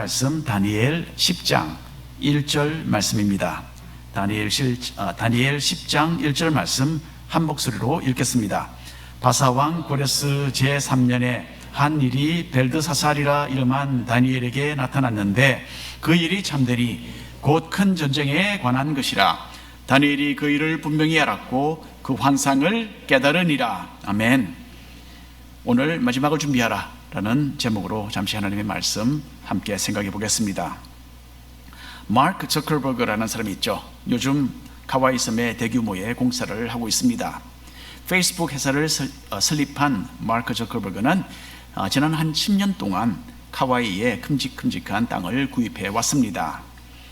말씀 다니엘 10장 1절 말씀입니다. 다니엘 10장 1절 말씀 한 목소리로 읽겠습니다. 바사왕 고레스 제3년에 한 일이 벨드사살이라 이름한 다니엘에게 나타났는데 그 일이 참되니 곧 큰 전쟁에 관한 것이라. 다니엘이 그 일을 분명히 알았고 그 환상을 깨달으니라. 아멘. 오늘 마지막을 준비하라 라는 제목으로 잠시 하나님의 말씀 함께 생각해 보겠습니다. 마크 저커버그라는 사람이 있죠. 요즘 카와이 섬에 대규모의 공사를 하고 있습니다. 페이스북 회사를 설립한 마크 저커버그는 지난 한 10년 동안 카와이에 큼직큼직한 땅을 구입해 왔습니다.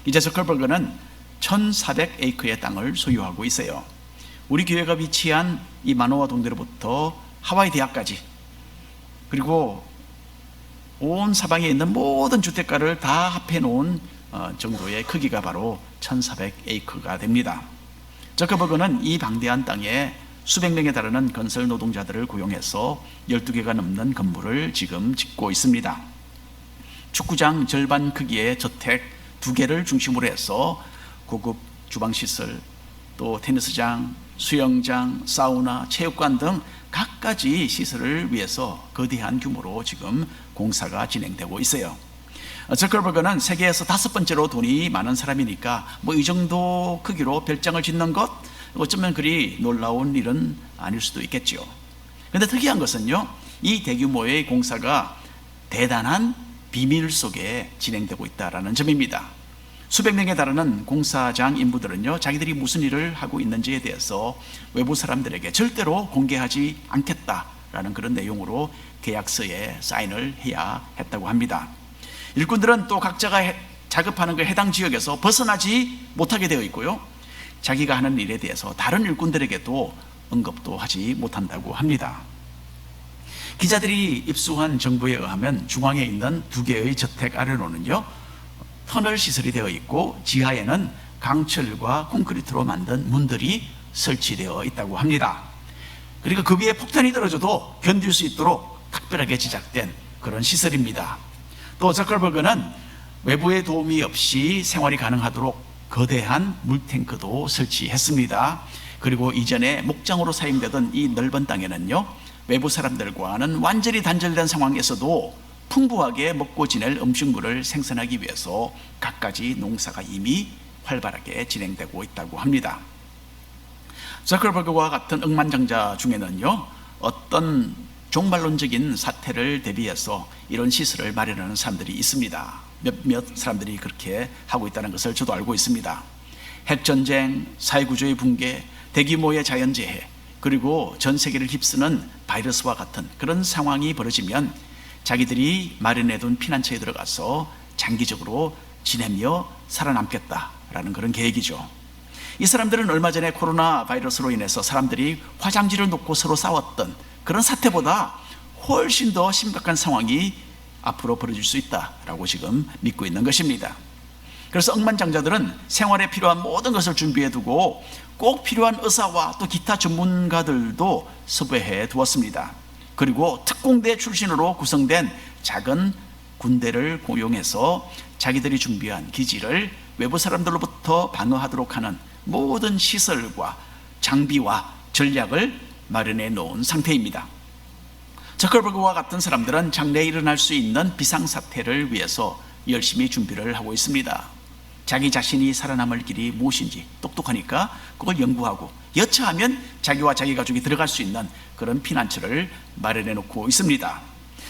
이제 저커버그는 1400에이크의 땅을 소유하고 있어요. 우리 교회가 위치한 이 마노아 동대로부터 하와이 대학까지, 그리고 온 사방에 있는 모든 주택가를 다 합해 놓은 정도의 크기가 바로 1400에이크가 됩니다. 저커버그는 이 방대한 땅에 수백 명에 달하는 건설 노동자들을 고용해서 12개가 넘는 건물을 지금 짓고 있습니다. 축구장 절반 크기의 저택 2개를 중심으로 해서 고급 주방시설, 또 테니스장, 수영장, 사우나, 체육관 등 갖가지 시설을 위해서 거대한 규모로 지금 공사가 진행되고 있어요. 저커버그는 세계에서 5번째로 돈이 많은 사람이니까 이 정도 크기로 별장을 짓는 것, 어쩌면 그리 놀라운 일은 아닐 수도 있겠죠. 그런데 특이한 것은요, 이 대규모의 공사가 대단한 비밀 속에 진행되고 있다는 점입니다. 수백 명에 달하는 공사장 인부들은요, 자기들이 무슨 일을 하고 있는지에 대해서 외부 사람들에게 절대로 공개하지 않겠다라는 그런 내용으로 계약서에 사인을 해야 했다고 합니다. 일꾼들은 또 각자가 작업하는 그 해당 지역에서 벗어나지 못하게 되어 있고요, 자기가 하는 일에 대해서 다른 일꾼들에게도 언급도 하지 못한다고 합니다. 기자들이 입수한 정보에 의하면 중앙에 있는 2개의 저택 아래로는요, 터널 시설이 되어 있고 지하에는 강철과 콘크리트로 만든 문들이 설치되어 있다고 합니다. 그리고 그 위에 폭탄이 떨어져도 견딜 수 있도록 특별하게 제작된 그런 시설입니다. 또 저커버그는 외부의 도움이 없이 생활이 가능하도록 거대한 물탱크도 설치했습니다. 그리고 이전에 목장으로 사용되던 이 넓은 땅에는요, 외부 사람들과는 완전히 단절된 상황에서도 풍부하게 먹고 지낼 음식물을 생산하기 위해서 갖가지 농사가 이미 활발하게 진행되고 있다고 합니다. 저커버그와 같은 억만장자 중에는요, 어떤 종말론적인 사태를 대비해서 이런 시설을 마련하는 사람들이 있습니다. 몇몇 사람들이 그렇게 하고 있다는 것을 저도 알고 있습니다. 핵전쟁, 사회구조의 붕괴, 대규모의 자연재해, 그리고 전 세계를 휩쓰는 바이러스와 같은 그런 상황이 벌어지면 자기들이 마련해둔 피난처에 들어가서 장기적으로 지내며 살아남겠다라는 그런 계획이죠. 이 사람들은 얼마 전에 코로나 바이러스로 인해서 사람들이 화장지를 놓고 서로 싸웠던 그런 사태보다 훨씬 더 심각한 상황이 앞으로 벌어질 수 있다라고 지금 믿고 있는 것입니다. 그래서 억만장자들은 생활에 필요한 모든 것을 준비해두고 꼭 필요한 의사와 또 기타 전문가들도 섭외해 두었습니다. 그리고 특공대 출신으로 구성된 작은 군대를 고용해서 자기들이 준비한 기지를 외부 사람들로부터 방어하도록 하는 모든 시설과 장비와 전략을 마련해 놓은 상태입니다. 저커버그와 같은 사람들은 장래에 일어날 수 있는 비상사태를 위해서 열심히 준비를 하고 있습니다. 자기 자신이 살아남을 길이 무엇인지 똑똑하니까 그걸 연구하고 여차하면 자기와 자기 가족이 들어갈 수 있는 그런 피난처를 마련해 놓고 있습니다.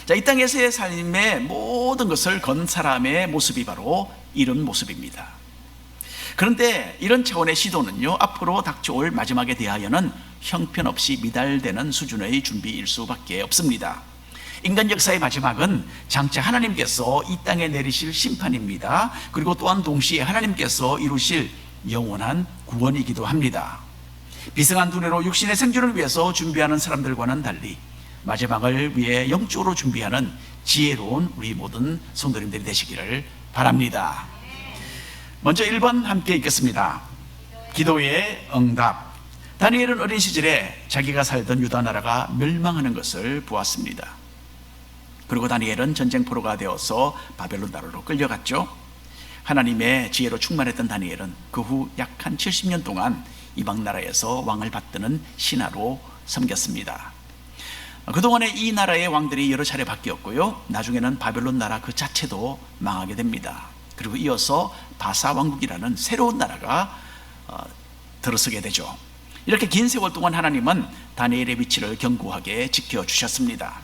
자, 이 땅에서의 삶의 모든 것을 건 사람의 모습이 바로 이런 모습입니다. 그런데 이런 차원의 시도는요, 앞으로 닥쳐올 마지막에 대하여는 형편없이 미달되는 수준의 준비일 수밖에 없습니다. 인간 역사의 마지막은 장차 하나님께서 이 땅에 내리실 심판입니다. 그리고 또한 동시에 하나님께서 이루실 영원한 구원이기도 합니다. 비승한 두뇌로 육신의 생존을 위해서 준비하는 사람들과는 달리 마지막을 위해 영적으로 준비하는 지혜로운 우리 모든 성도님들이 되시기를 바랍니다. 먼저 1번 함께 읽겠습니다. 기도의 응답. 다니엘은 어린 시절에 자기가 살던 유다 나라가 멸망하는 것을 보았습니다. 그리고 다니엘은 전쟁포로가 되어서 바벨론 나라로 끌려갔죠. 하나님의 지혜로 충만했던 다니엘은 그 후 약 한 70년 동안 이방 나라에서 왕을 받드는 신하로 섬겼습니다. 그동안에 이 나라의 왕들이 여러 차례 바뀌었고요, 나중에는 바벨론 나라 그 자체도 망하게 됩니다. 그리고 이어서 바사 왕국이라는 새로운 나라가 들어서게 되죠. 이렇게 긴 세월 동안 하나님은 다니엘의 위치를 견고하게 지켜주셨습니다.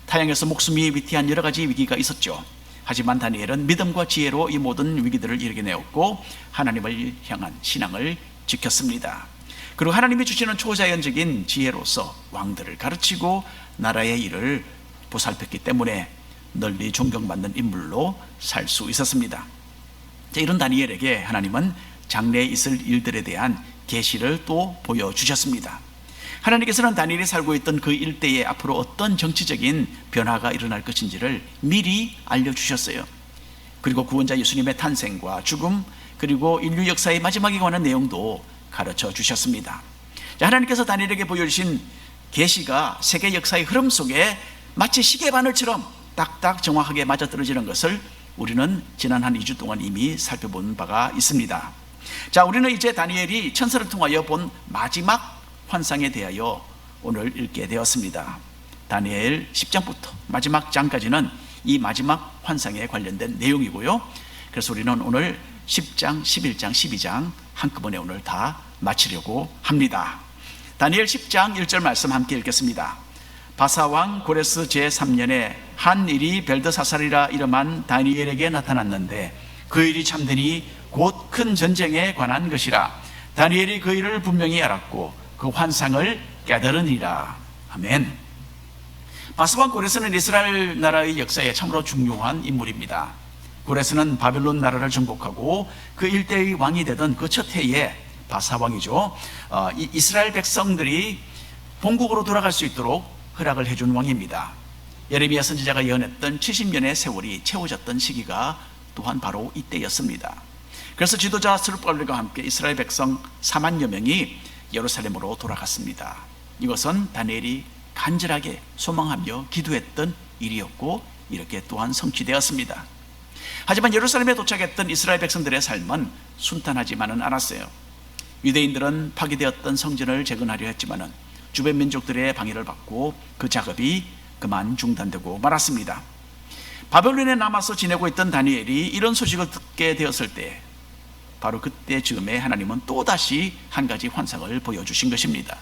타향에서 목숨이 위태한 여러 가지 위기가 있었죠. 하지만 다니엘은 믿음과 지혜로 이 모든 위기들을 이겨내었고 하나님을 향한 신앙을 지켰습니다. 그리고 하나님이 주시는 초자연적인 지혜로서 왕들을 가르치고 나라의 일을 보살폈기 때문에 널리 존경받는 인물로 살 수 있었습니다. 이런 다니엘에게 하나님은 장래에 있을 일들에 대한 계시를 또 보여주셨습니다. 하나님께서는 다니엘이 살고 있던 그 일대에 앞으로 어떤 정치적인 변화가 일어날 것인지를 미리 알려주셨어요. 그리고 구원자 예수님의 탄생과 죽음, 그리고 인류 역사의 마지막에 관한 내용도 가르쳐 주셨습니다. 하나님께서 다니엘에게 보여주신 계시가 세계 역사의 흐름 속에 마치 시계바늘처럼 딱딱 정확하게 맞아떨어지는 것을 우리는 지난 한 2주 동안 이미 살펴본 바가 있습니다. 자, 우리는 이제 다니엘이 천사를 통하여 본 마지막 환상에 대하여 오늘 읽게 되었습니다. 다니엘 10장부터 마지막 장까지는 이 마지막 환상에 관련된 내용이고요. 그래서 우리는 오늘 10장, 11장, 12장 한꺼번에 오늘 다 마치려고 합니다. 다니엘 10장 1절 말씀 함께 읽겠습니다. 바사왕 고레스 제3년에 한 일이 벨드사살이라 이름한 다니엘에게 나타났는데 그 일이 참되니 곧 큰 전쟁에 관한 것이라. 다니엘이 그 일을 분명히 알았고 그 환상을 깨달으니라. 아멘. 바사왕 고레스는 이스라엘 나라의 역사에 참으로 중요한 인물입니다. 고레스는 바벨론 나라를 정복하고 그 일대의 왕이 되던 그 첫 해에 바사왕이죠, 이스라엘 백성들이 본국으로 돌아갈 수 있도록 허락을 해준 왕입니다. 예레미야 선지자가 예언했던 70년의 세월이 채워졌던 시기가 또한 바로 이때였습니다. 그래서 지도자 스룹바벨과 함께 이스라엘 백성 4만여 명이 예루살렘으로 돌아갔습니다. 이것은 다니엘이 간절하게 소망하며 기도했던 일이었고 이렇게 또한 성취되었습니다. 하지만 예루살렘에 도착했던 이스라엘 백성들의 삶은 순탄하지만은 않았어요. 유대인들은 파괴되었던 성전을 재건하려 했지만은 주변 민족들의 방해를 받고 그 작업이 그만 중단되고 말았습니다. 바벨론에 남아서 지내고 있던 다니엘이 이런 소식을 듣게 되었을 때 바로 그때 즈음에 하나님은 또다시 한 가지 환상을 보여주신 것입니다.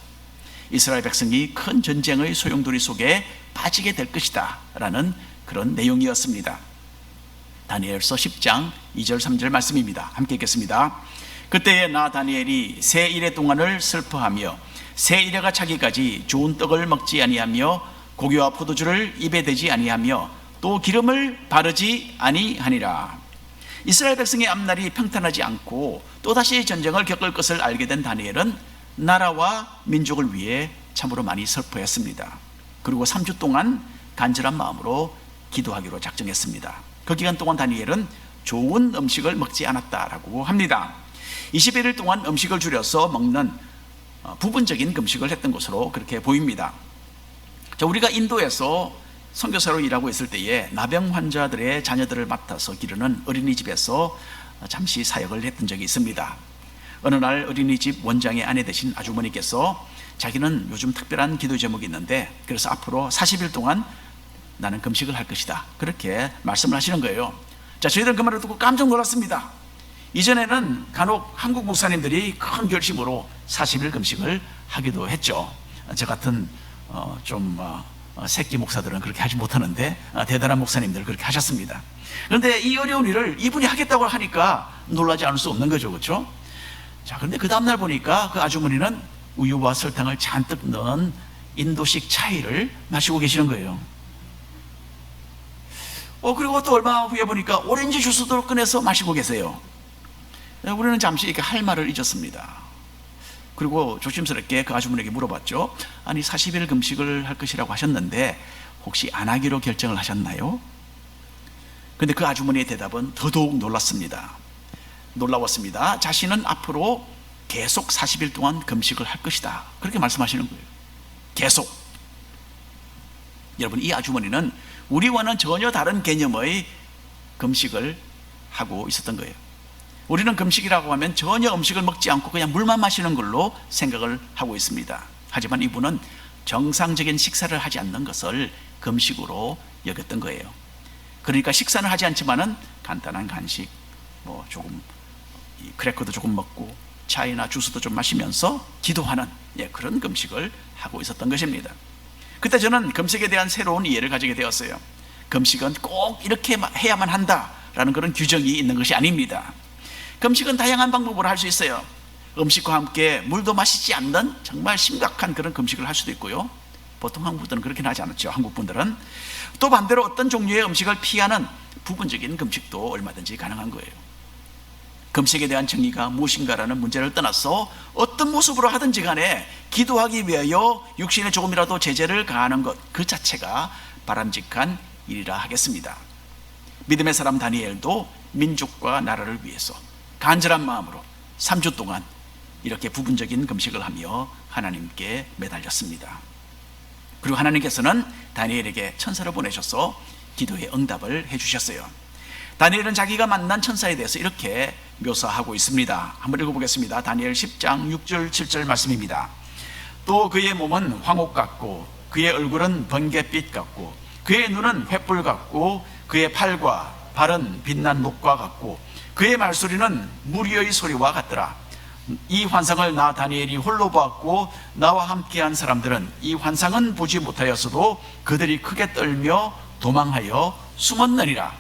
이스라엘 백성이 큰 전쟁의 소용돌이 속에 빠지게 될 것이다 라는 그런 내용이었습니다. 다니엘서 10장 2절 3절 말씀입니다. 함께 읽겠습니다. 그때에 나 다니엘이 새 이래 동안을 슬퍼하며 새 이래가 차기까지 좋은 떡을 먹지 아니하며 고기와 포도주를 입에 대지 아니하며 또 기름을 바르지 아니하니라. 이스라엘 백성의 앞날이 평탄하지 않고 또다시 전쟁을 겪을 것을 알게 된 다니엘은 나라와 민족을 위해 참으로 많이 슬퍼했습니다. 그리고 3주 동안 간절한 마음으로 기도하기로 작정했습니다. 그 기간 동안 다니엘은 좋은 음식을 먹지 않았다라고 합니다. 21일 동안 음식을 줄여서 먹는 부분적인 금식을 했던 것으로 그렇게 보입니다. 자, 우리가 인도에서 선교사로 일하고 있을 때에 나병 환자들의 자녀들을 맡아서 기르는 어린이집에서 잠시 사역을 했던 적이 있습니다. 어느 날 어린이집 원장의 아내 되신 아주머니께서 자기는 요즘 특별한 기도 제목이 있는데 그래서 앞으로 40일 동안 나는 금식을 할 것이다, 그렇게 말씀을 하시는 거예요. 자, 저희들은 그 말을 듣고 깜짝 놀랐습니다. 이전에는 간혹 한국 목사님들이 큰 결심으로 40일 금식을 하기도 했죠. 저 같은 새끼 목사들은 그렇게 하지 못하는데 대단한 목사님들 그렇게 하셨습니다. 그런데 이 어려운 일을 이분이 하겠다고 하니까 놀라지 않을 수 없는 거죠, 그렇죠? 자, 그런데 그 다음날 보니까 그 아주머니는 우유와 설탕을 잔뜩 넣은 인도식 차이를 마시고 계시는 거예요. 그리고 또 얼마 후에 보니까 오렌지 주스도 꺼내서 마시고 계세요. 우리는 잠시 이렇게 할 말을 잊었습니다. 그리고 조심스럽게 그 아주머니에게 물어봤죠. 아니 40일 금식을 할 것이라고 하셨는데 혹시 안 하기로 결정을 하셨나요? 그런데 그 아주머니의 대답은 더더욱 놀라웠습니다. 자신은 앞으로 계속 40일 동안 금식을 할 것이다, 그렇게 말씀하시는 거예요. 계속. 여러분, 이 아주머니는 우리와는 전혀 다른 개념의 금식을 하고 있었던 거예요. 우리는 금식이라고 하면 전혀 음식을 먹지 않고 그냥 물만 마시는 걸로 생각을 하고 있습니다. 하지만 이분은 정상적인 식사를 하지 않는 것을 금식으로 여겼던 거예요. 그러니까 식사는 하지 않지만은 간단한 간식, 뭐 조금 크래커도 조금 먹고 차이나 주스도 좀 마시면서 기도하는 그런 금식을 하고 있었던 것입니다. 그때 저는 금식에 대한 새로운 이해를 가지게 되었어요. 금식은 꼭 이렇게 해야만 한다라는 그런 규정이 있는 것이 아닙니다. 금식은 다양한 방법으로 할 수 있어요. 음식과 함께 물도 마시지 않는 정말 심각한 그런 금식을 할 수도 있고요. 보통 한국 분들은 그렇게 하지 않았죠. 한국 분들은 또 반대로 어떤 종류의 음식을 피하는 부분적인 금식도 얼마든지 가능한 거예요. 금식에 대한 정의가 무엇인가라는 문제를 떠나서 어떤 모습으로 하든지 간에 기도하기 위하여 육신에 조금이라도 제재를 가하는 것 그 자체가 바람직한 일이라 하겠습니다. 믿음의 사람 다니엘도 민족과 나라를 위해서 간절한 마음으로 3주 동안 이렇게 부분적인 금식을 하며 하나님께 매달렸습니다. 그리고 하나님께서는 다니엘에게 천사를 보내셔서 기도의 응답을 해주셨어요. 다니엘은 자기가 만난 천사에 대해서 이렇게 묘사하고 있습니다. 한번 읽어보겠습니다. 다니엘 10장 6절 7절 말씀입니다. 또 그의 몸은 황옥 같고 그의 얼굴은 번갯빛 같고 그의 눈은 횃불 같고 그의 팔과 발은 빛난 목과 같고 그의 말소리는 무리의 소리와 같더라. 이 환상을 나 다니엘이 홀로 보았고 나와 함께한 사람들은 이 환상은 보지 못하였어도 그들이 크게 떨며 도망하여 숨었느니라.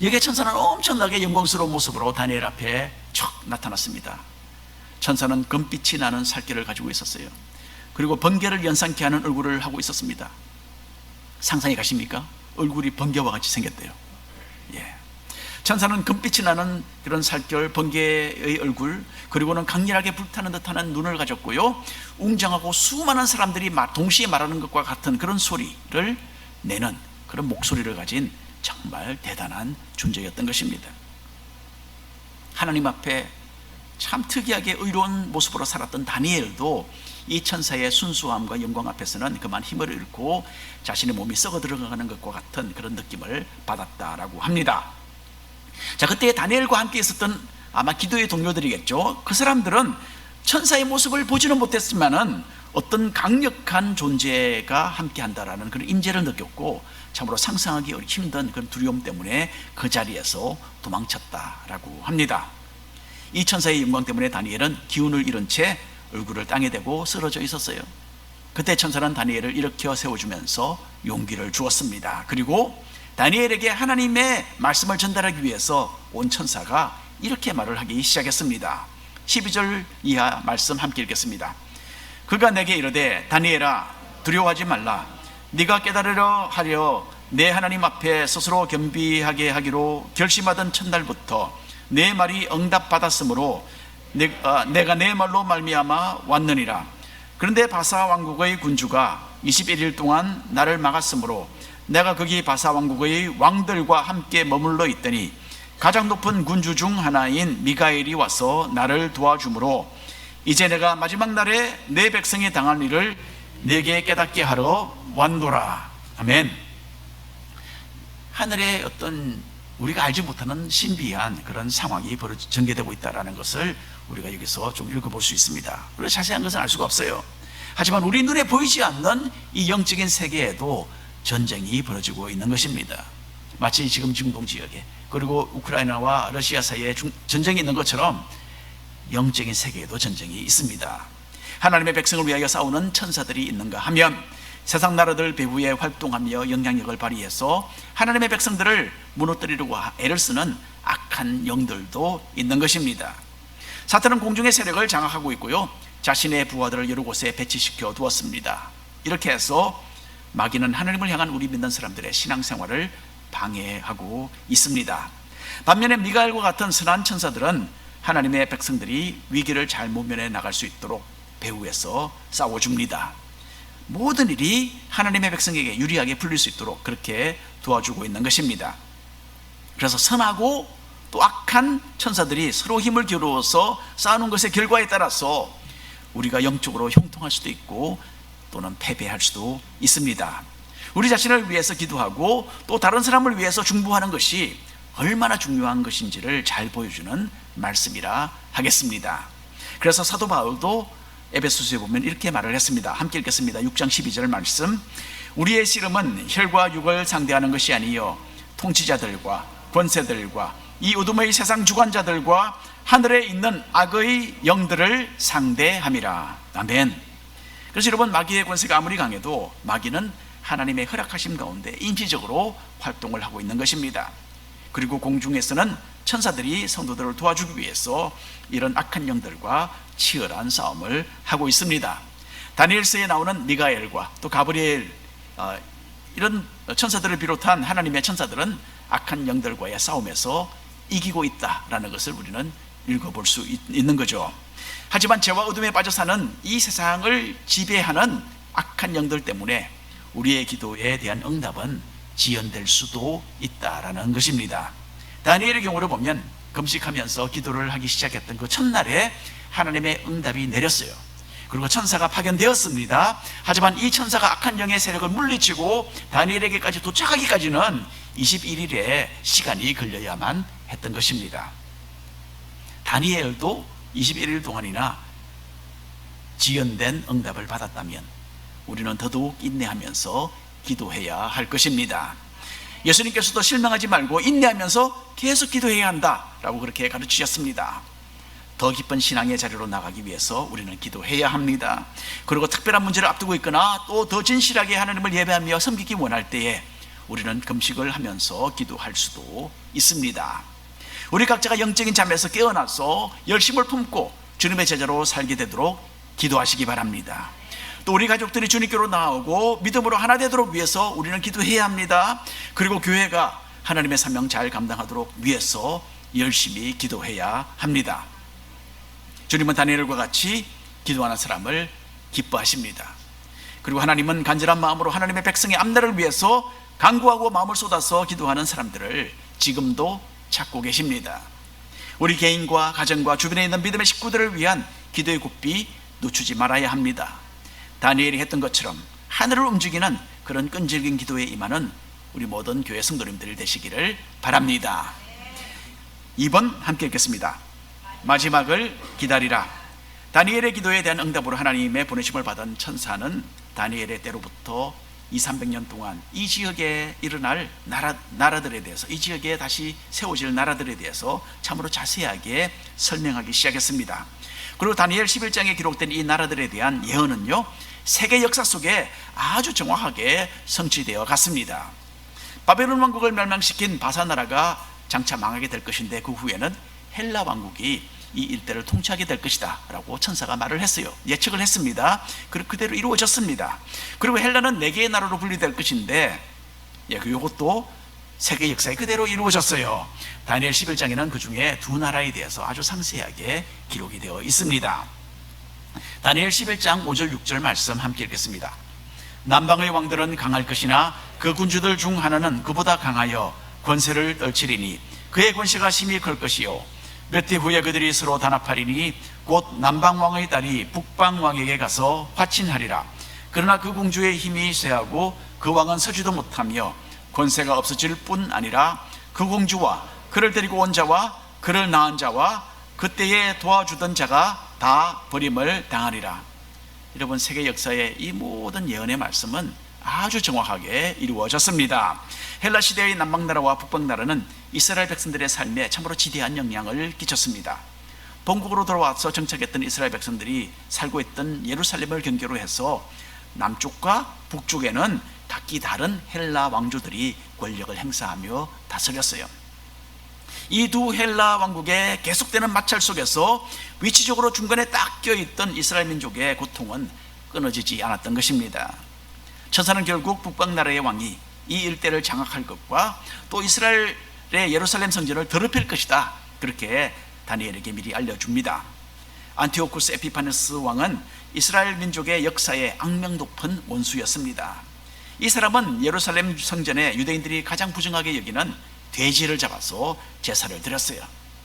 여기에 천사는 엄청나게 영광스러운 모습으로 다니엘 앞에 척 나타났습니다. 천사는 금빛이 나는 살결을 가지고 있었어요. 그리고 번개를 연상케 하는 얼굴을 하고 있었습니다. 상상이 가십니까? 얼굴이 번개와 같이 생겼대요. 천사는 금빛이 나는 그런 살결, 번개의 얼굴, 그리고는 강렬하게 불타는 듯한 눈을 가졌고요, 웅장하고 수많은 사람들이 동시에 말하는 것과 같은 그런 소리를 내는 그런 목소리를 가진 정말 대단한 존재였던 것입니다. 하나님 앞에 참 특이하게 의로운 모습으로 살았던 다니엘도 이 천사의 순수함과 영광 앞에서는 그만 힘을 잃고 자신의 몸이 썩어 들어가는 것과 같은 그런 느낌을 받았다라고 합니다. 자, 그때 다니엘과 함께 있었던 아마 기도의 동료들이겠죠. 그 사람들은 천사의 모습을 보지는 못했지만은 어떤 강력한 존재가 함께 한다라는 그런 임재를 느꼈고 참으로 상상하기 힘든 그런 두려움 때문에 그 자리에서 도망쳤다라고 합니다. 이 천사의 영광 때문에 다니엘은 기운을 잃은 채 얼굴을 땅에 대고 쓰러져 있었어요. 그때 천사는 다니엘을 일으켜 세워주면서 용기를 주었습니다. 그리고 다니엘에게 하나님의 말씀을 전달하기 위해서 온 천사가 이렇게 말을 하기 시작했습니다. 12절 이하 말씀 함께 읽겠습니다. 그가 내게 이르되 다니엘아 두려워하지 말라. 네가 깨달으려 하려 내 하나님 앞에 스스로 겸비하게 하기로 결심하던 첫날부터 내 말이 응답받았으므로 내가 내 말로 말미암아 왔느니라. 그런데 바사 왕국의 군주가 21일 동안 나를 막았으므로 내가 거기 바사 왕국의 왕들과 함께 머물러 있더니 가장 높은 군주 중 하나인 미가엘이 와서 나를 도와주므로 이제 내가 마지막 날에 내 백성이 당할 일을 내게 깨닫게 하러 왔노라. 아멘. 하늘에 어떤 우리가 알지 못하는 신비한 그런 상황이 전개되고 있다는 것을 우리가 여기서 좀 읽어볼 수 있습니다. 그리고 자세한 것은 알 수가 없어요. 하지만 우리 눈에 보이지 않는 이 영적인 세계에도 전쟁이 벌어지고 있는 것입니다. 마치 지금 중동 지역에 그리고 우크라이나와 러시아 사이에 전쟁이 있는 것처럼 영적인 세계에도 전쟁이 있습니다. 하나님의 백성을 위하여 싸우는 천사들이 있는가 하면 세상 나라들 배후에 활동하며 영향력을 발휘해서 하나님의 백성들을 무너뜨리려고 애를 쓰는 악한 영들도 있는 것입니다. 사탄은 공중의 세력을 장악하고 있고요, 자신의 부하들을 여러 곳에 배치시켜 두었습니다. 이렇게 해서 마귀는 하나님을 향한 우리 믿는 사람들의 신앙생활을 방해하고 있습니다. 반면에 미가엘과 같은 선한 천사들은 하나님의 백성들이 위기를 잘 모면해 나갈 수 있도록 배후에서 싸워줍니다. 모든 일이 하나님의 백성에게 유리하게 풀릴 수 있도록 그렇게 도와주고 있는 것입니다. 그래서 선하고 또 악한 천사들이 서로 힘을 기울여서 싸우는 것의 결과에 따라서 우리가 영적으로 형통할 수도 있고 또는 패배할 수도 있습니다. 우리 자신을 위해서 기도하고 또 다른 사람을 위해서 중보하는 것이 얼마나 중요한 것인지를 잘 보여주는 말씀이라 하겠습니다. 그래서 사도 바울도 에베소서에 보면 이렇게 말을 했습니다. 함께 읽겠습니다. 6장 12절 말씀. 우리의 씨름은 혈과 육을 상대하는 것이 아니요 통치자들과 권세들과 이 어둠의 세상 주관자들과 하늘에 있는 악의 영들을 상대함이라. 아멘. 그래서 여러분, 마귀의 권세가 아무리 강해도 마귀는 하나님의 허락하심 가운데 임시적으로 활동을 하고 있는 것입니다. 그리고 공중에서는 천사들이 성도들을 도와주기 위해서 이런 악한 영들과 치열한 싸움을 하고 있습니다. 다니엘서에 나오는 미가엘과 또 가브리엘, 이런 천사들을 비롯한 하나님의 천사들은 악한 영들과의 싸움에서 이기고 있다라는 것을 우리는 읽어볼 수 있는 거죠. 하지만 죄와 어둠에 빠져 사는 이 세상을 지배하는 악한 영들 때문에 우리의 기도에 대한 응답은 지연될 수도 있다라는 것입니다. 다니엘의 경우를 보면 금식하면서 기도를 하기 시작했던 그 첫날에 하나님의 응답이 내렸어요. 그리고 천사가 파견되었습니다. 하지만 이 천사가 악한 영의 세력을 물리치고 다니엘에게까지 도착하기까지는 21일의 시간이 걸려야만 했던 것입니다. 다니엘도 21일 동안이나 지연된 응답을 받았다면 우리는 더더욱 인내하면서 기도해야 할 것입니다. 예수님께서도 실망하지 말고 인내하면서 계속 기도해야 한다라고 그렇게 가르치셨습니다. 더 깊은 신앙의 자리로 나가기 위해서 우리는 기도해야 합니다. 그리고 특별한 문제를 앞두고 있거나 또 더 진실하게 하나님을 예배하며 섬기기 원할 때에 우리는 금식을 하면서 기도할 수도 있습니다. 우리 각자가 영적인 잠에서 깨어나서 열심을 품고 주님의 제자로 살게 되도록 기도하시기 바랍니다. 또 우리 가족들이 주님께로 나오고 믿음으로 하나 되도록 위해서 우리는 기도해야 합니다. 그리고 교회가 하나님의 사명 잘 감당하도록 위해서 열심히 기도해야 합니다. 주님은 다니엘과 같이 기도하는 사람을 기뻐하십니다. 그리고 하나님은 간절한 마음으로 하나님의 백성의 앞날을 위해서 간구하고 마음을 쏟아서 기도하는 사람들을 지금도 찾고 계십니다. 우리 개인과 가정과 주변에 있는 믿음의 식구들을 위한 기도의 고삐 놓치지 말아야 합니다. 다니엘이 했던 것처럼 하늘을 움직이는 그런 끈질긴 기도에 임하는 우리 모든 교회 성도님들 되시기를 바랍니다. 2번 함께 읽겠습니다. 마지막을 기다리라. 다니엘의 기도에 대한 응답으로 하나님의 보내심을 받은 천사는 다니엘의 때로부터 200~300년 동안 이 지역에 일어날 나라들에 대해서, 이 지역에 다시 세워질 나라들에 대해서 참으로 자세하게 설명하기 시작했습니다. 그리고 다니엘 11장에 기록된 이 나라들에 대한 예언은요, 세계 역사 속에 아주 정확하게 성취되어 갔습니다. 바벨론 왕국을 멸망시킨 바사 나라가 장차 망하게 될 것인데 그 후에는 헬라 왕국이 이 일대를 통치하게 될 것이다 라고 천사가 말을 했어요. 예측을 했습니다. 그대로 이루어졌습니다. 그리고 헬라는 4개의 나라로 분리될 것인데 이것도 세계 역사에 그대로 이루어졌어요. 다니엘 11장에는 그 중에 2 나라에 대해서 아주 상세하게 기록이 되어 있습니다. 다니엘 11장 5절 6절 말씀 함께 읽겠습니다. 남방의 왕들은 강할 것이나 그 군주들 중 하나는 그보다 강하여 권세를 떨치리니 그의 권세가 심히 클 것이요 몇 해 후에 그들이 서로 단합하리니 곧 남방왕의 딸이 북방왕에게 가서 화친하리라. 그러나 그 공주의 힘이 쇠하고 그 왕은 서지도 못하며 권세가 없어질 뿐 아니라 그 공주와 그를 데리고 온 자와 그를 낳은 자와 그때에 도와주던 자가 다 버림을 당하리라. 여러분, 세계 역사의 이 모든 예언의 말씀은 아주 정확하게 이루어졌습니다. 헬라 시대의 남방나라와 북방나라는 이스라엘 백성들의 삶에 참으로 지대한 영향을 끼쳤습니다. 본국으로 돌아와서 정착했던 이스라엘 백성들이 살고 있던 예루살렘을 경계로 해서 남쪽과 북쪽에는 각기 다른 헬라 왕조들이 권력을 행사하며 다스렸어요. 이 2 헬라 왕국의 계속되는 마찰 속에서 위치적으로 중간에 딱 껴있던 이스라엘 민족의 고통은 끊어지지 않았던 것입니다. 천사는 결국 북방나라의 왕이 이 일대를 장악할 것과 또 이스라엘의 예루살렘 성전을 더럽힐 것이다, 그렇게 다니엘에게 미리 알려줍니다. 안티오쿠스 에피파네스 왕은 이스라엘 민족의 역사에 악명 높은 원수였습니다. 이 사람은 예루살렘 성전에 유대인들이 가장 부정하게 여기는 돼지를 잡아서 제사를 드렸어요.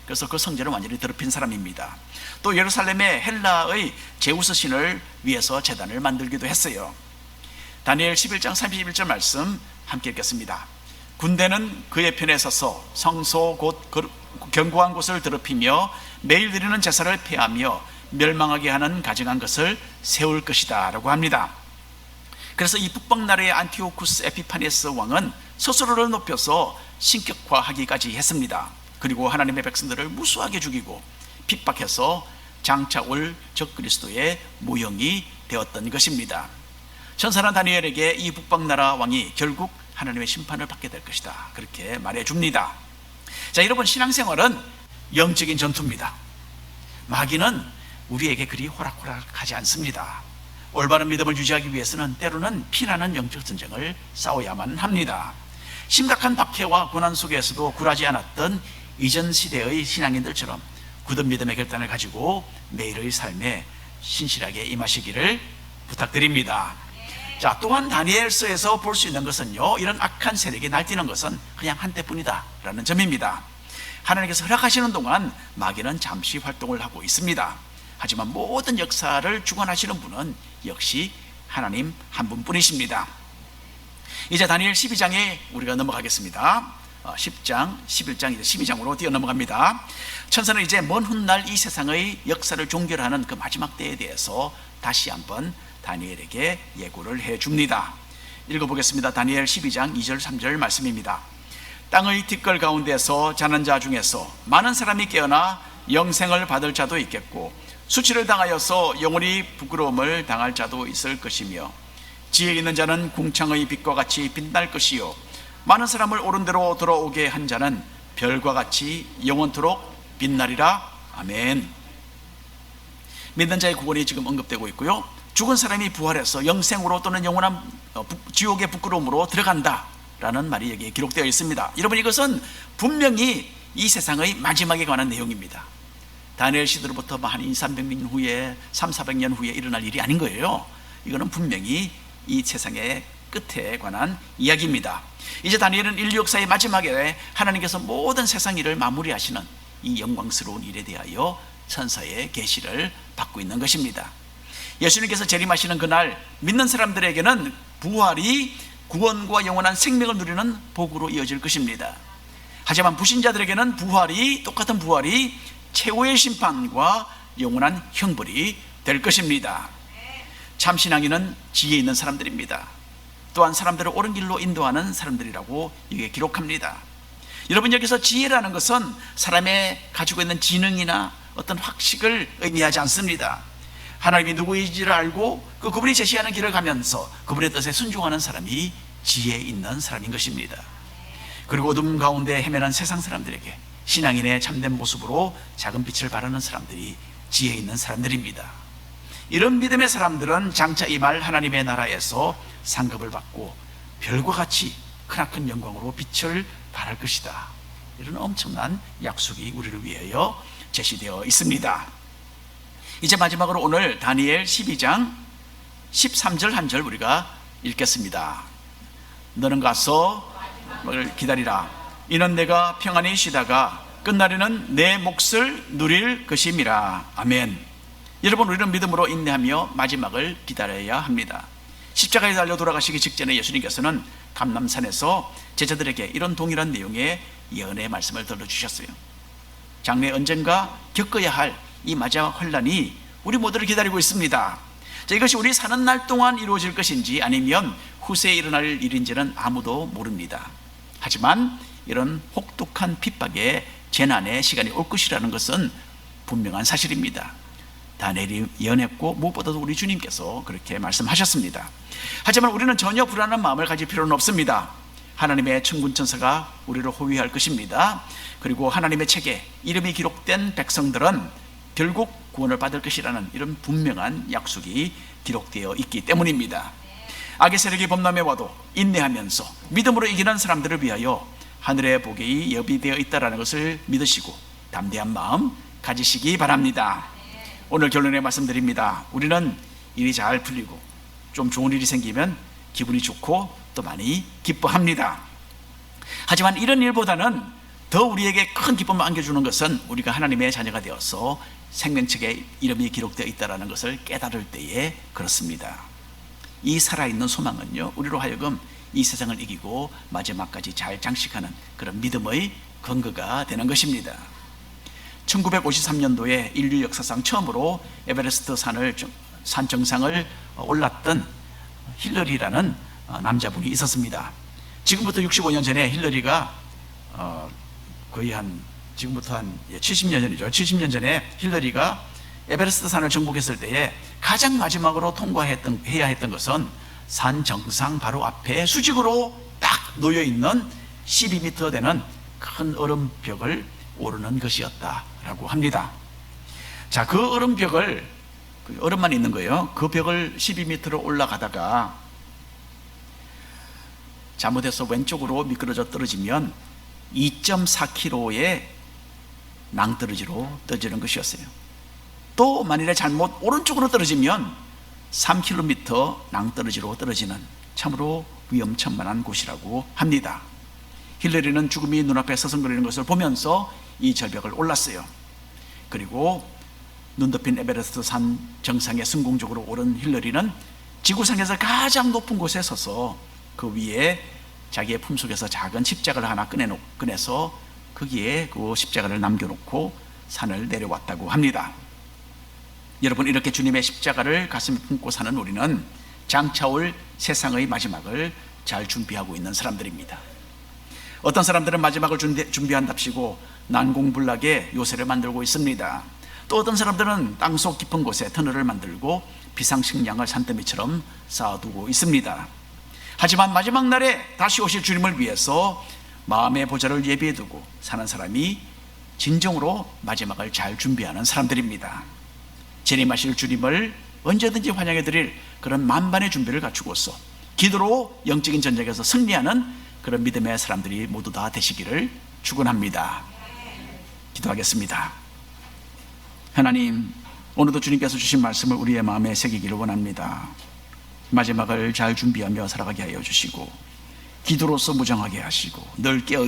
그래서 그 성전을 완전히 더럽힌 사람입니다. 또 예루살렘의 헬라의 제우스 신을 위해서 제단을 만들기도 했어요. 다니엘 11장 31절 말씀 함께 읽겠습니다. 군대는 그의 편에 서서 성소 곧 견고한 곳을 더럽히며 매일 드리는 제사를 폐하며 멸망하게 하는 가증한 것을 세울 것이다 라고 합니다. 그래서 이 북방나라의 안티오쿠스 에피파네스 왕은 스스로를 높여서 신격화하기까지 했습니다. 그리고 하나님의 백성들을 무수하게 죽이고 핍박해서 장차 올 적그리스도의 모형이 되었던 것입니다. 천사는 다니엘에게 이 북방나라 왕이 결국 하나님의 심판을 받게 될 것이다, 그렇게 말해줍니다. 자, 여러분, 신앙생활은 영적인 전투입니다. 마귀는 우리에게 그리 호락호락하지 않습니다. 올바른 믿음을 유지하기 위해서는 때로는 피나는 영적 전쟁을 싸워야만 합니다. 심각한 박해와 고난 속에서도 굴하지 않았던 이전 시대의 신앙인들처럼 굳은 믿음의 결단을 가지고 매일의 삶에 신실하게 임하시기를 부탁드립니다. 자, 또한 다니엘서에서 볼 수 있는 것은요, 이런 악한 세력이 날뛰는 것은 그냥 한때뿐이다 라는 점입니다. 하나님께서 허락하시는 동안 마귀는 잠시 활동을 하고 있습니다. 하지만 모든 역사를 주관하시는 분은 역시 하나님 한 분뿐이십니다. 이제 다니엘 12장에 우리가 넘어가겠습니다. 10장, 11장, 이제 12장으로 뛰어 넘어갑니다. 천사는 이제 먼 훗날 이 세상의 역사를 종결하는 그 마지막 때에 대해서 다시 한번 다니엘에게 예고를 해줍니다. 읽어보겠습니다. 다니엘 12장 2절 3절 말씀입니다. 땅의 뒷걸 가운데서 자는 자 중에서 많은 사람이 깨어나 영생을 받을 자도 있겠고 수치를 당하여서 영원히 부끄러움을 당할 자도 있을 것이며 지혜 있는 자는 궁창의 빛과 같이 빛날 것이요 많은 사람을 옳은 대로 돌아오게 한 자는 별과 같이 영원토록 빛나리라. 아멘. 믿는 자의 구원이 지금 언급되고 있고요, 죽은 사람이 부활해서 영생으로 또는 영원한 지옥의 부끄러움으로 들어간다 라는 말이 여기에 기록되어 있습니다. 여러분, 이것은 분명히 이 세상의 마지막에 관한 내용입니다. 다니엘 시대로부터 한 200~300년 후에 300~400년 후에 일어날 일이 아닌 거예요. 이거는 분명히 이 세상의 끝에 관한 이야기입니다. 이제 다니엘은 인류 역사의 마지막에 하나님께서 모든 세상 일을 마무리하시는 이 영광스러운 일에 대하여 천사의 계시를 받고 있는 것입니다. 예수님께서 재림하시는 그날 믿는 사람들에게는 부활이 구원과 영원한 생명을 누리는 복으로 이어질 것입니다. 하지만 불신자들에게는 똑같은 부활이 최후의 심판과 영원한 형벌이 될 것입니다. 참신앙인은 지혜 있는 사람들입니다. 또한 사람들을 옳은 길로 인도하는 사람들이라고 이게 기록합니다. 여러분, 여기서 지혜라는 것은 사람의 가지고 있는 지능이나 어떤 학식을 의미하지 않습니다. 하나님이 누구인지를 알고 그분이 제시하는 길을 가면서 그분의 뜻에 순종하는 사람이 지혜 있는 사람인 것입니다. 그리고 어둠 가운데 헤매는 세상 사람들에게 신앙인의 참된 모습으로 작은 빛을 발하는 사람들이 지혜 있는 사람들입니다. 이런 믿음의 사람들은 장차 임할 하나님의 나라에서 상급을 받고 별과 같이 크나큰 영광으로 빛을 발할 것이다. 이런 엄청난 약속이 우리를 위하여 제시되어 있습니다. 이제 마지막으로 오늘 다니엘 12장 13절 한 절 우리가 읽겠습니다. 너는 가서 기다리라. 이는 내가 평안히 쉬다가 끝날에는 내 몫을 누릴 것임이라. 아멘. 여러분, 우리는 믿음으로 인내하며 마지막을 기다려야 합니다. 십자가에 달려 돌아가시기 직전에 예수님께서는 감람산에서 제자들에게 이런 동일한 내용의 예언의 말씀을 들려주셨어요. 장래 언젠가 겪어야 할 이 마지막 환란이 우리 모두를 기다리고 있습니다. 자, 이것이 우리 사는 날 동안 이루어질 것인지 아니면 후세에 일어날 일인지는 아무도 모릅니다. 하지만 이런 혹독한 핍박의 재난의 시간이 올 것이라는 것은 분명한 사실입니다. 다니엘이 예언했고 무엇보다도 우리 주님께서 그렇게 말씀하셨습니다. 하지만 우리는 전혀 불안한 마음을 가질 필요는 없습니다. 하나님의 천군 천사가 우리를 호위할 것입니다. 그리고 하나님의 책에 이름이 기록된 백성들은 결국 구원을 받을 것이라는 이런 분명한 약속이 기록되어 있기 때문입니다. 악의 세력이 범람해 와도 인내하면서 믿음으로 이기는 사람들을 위하여 하늘의 복이 예비되어 있다는 것을 믿으시고 담대한 마음 가지시기 바랍니다. 오늘 결론에 말씀드립니다. 우리는 일이 잘 풀리고 좀 좋은 일이 생기면 기분이 좋고 또 많이 기뻐합니다. 하지만 이런 일보다는 더 우리에게 큰 기쁨을 안겨주는 것은 우리가 하나님의 자녀가 되어서 생명책에 이름이 기록되어 있다는 것을 깨달을 때에 그렇습니다. 이 살아있는 소망은요, 우리로 하여금 이 세상을 이기고 마지막까지 잘 장식하는 그런 믿음의 근거가 되는 것입니다. 1953년도에 인류 역사상 처음으로 에베레스트 산 정상을 올랐던 힐러리라는 남자분이 있었습니다. 지금부터 65년 전에 힐러리가 거의 지금부터 한 70년 전이죠. 70년 전에 힐러리가 에베레스트 산을 정복했을 때에 가장 마지막으로 해야 했던 것은 산 정상 바로 앞에 수직으로 딱 놓여 있는 12m 되는 큰 얼음벽을 오르는 것이었다라고 합니다. 자, 그 얼음벽을, 얼음만 있는 거예요. 그 벽을 12m로 올라가다가 잘못해서 왼쪽으로 미끄러져 떨어지면 2.4km의 낭떠러지로 떨어지는 것이었어요. 또 만일에 잘못 오른쪽으로 떨어지면 3km 낭떠러지로 떨어지는 참으로 위험천만한 곳이라고 합니다. 힐러리는 죽음이 눈앞에 서성거리는 것을 보면서 이 절벽을 올랐어요. 그리고 눈 덮인 에베레스트 산 정상에 성공적으로 오른 힐러리는 지구상에서 가장 높은 곳에 서서 그 위에 자기의 품속에서 작은 십자가를 하나 꺼내서 거기에 그 십자가를 남겨놓고 산을 내려왔다고 합니다. 여러분, 이렇게 주님의 십자가를 가슴에 품고 사는 우리는 장차올 세상의 마지막을 잘 준비하고 있는 사람들입니다. 어떤 사람들은 마지막을 준비한답시고 난공불락의 요새를 만들고 있습니다. 또 어떤 사람들은 땅속 깊은 곳에 터널을 만들고 비상식량을 산더미처럼 쌓아두고 있습니다. 하지만 마지막 날에 다시 오실 주님을 위해서 마음의 보좌를 예비해두고 사는 사람이 진정으로 마지막을 잘 준비하는 사람들입니다. 재림하실 주님을 언제든지 환영해 드릴 그런 만반의 준비를 갖추고서 기도로 영적인 전쟁에서 승리하는 그런 믿음의 사람들이 모두 다 되시기를 축원합니다. 기도하겠습니다. 하나님, 오늘도 주님께서 주신 말씀을 우리의 마음에 새기기를 원합니다. 마지막을 잘 준비하며 살아가게 하여 주시고 기도로서 무장하게 하시고 늘 깨어있도록